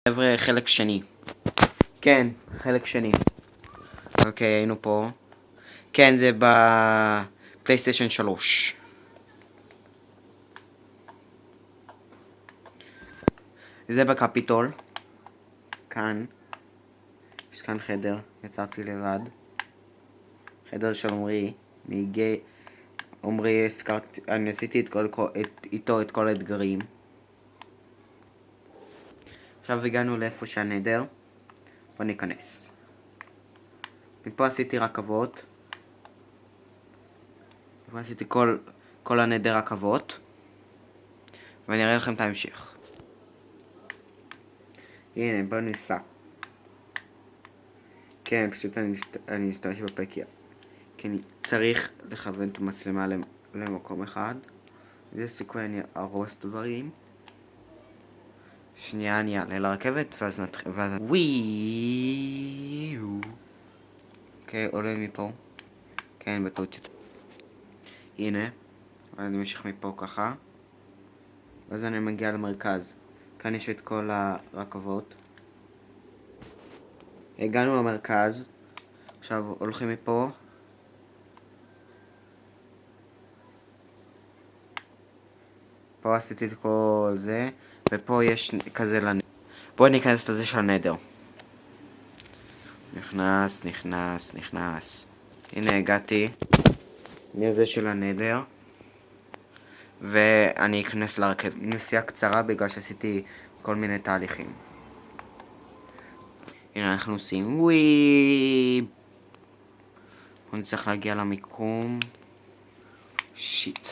חבר'ה, חלק שני. כן, חלק שני. אוקיי, היינו פה. כן, זה בפלייסטיישן 3. זה בקפיטול. כאן. יש כאן חדר, יצרתי לבד. חדר של עומרי. עומרי, אני עשיתי איתו את כל האתגרים. עכשיו הגענו לאיפה שהנדר. בוא ניכנס. מפה עשיתי רכבות. מפה עשיתי כל הנדר רכבות. ואני אראה לכם את ההמשך. הנה, בוא ניסע. כן, פשוט אני אשתמש בפקיה. כי אני צריך לכוון את המצלמה למקום אחד. זה סיכוי אני ארוס דברים. שנייה אני אעלה לרכבת ואז נתחיל. וויו. אוקיי, עולה מפה. כן, בטעות יצא. הנה. אני ממשיך מפה ככה. ואז אני מגיע למרכז. כאן יש את כל הרכבות. הגענו למרכז. עכשיו הולכים מפה. פה עשיתי את כל זה. ופה יש כזה לנדר. בואו ניכנס לזה של הנדר. נכנס. הנה הגעתי. לזה של הנדר. ואני אכנס לרכבת. נסיעה קצרה בגלל שעשיתי כל מיני תהליכים. הנה אנחנו עושים ווי. אני צריך להגיע למיקום. שיט.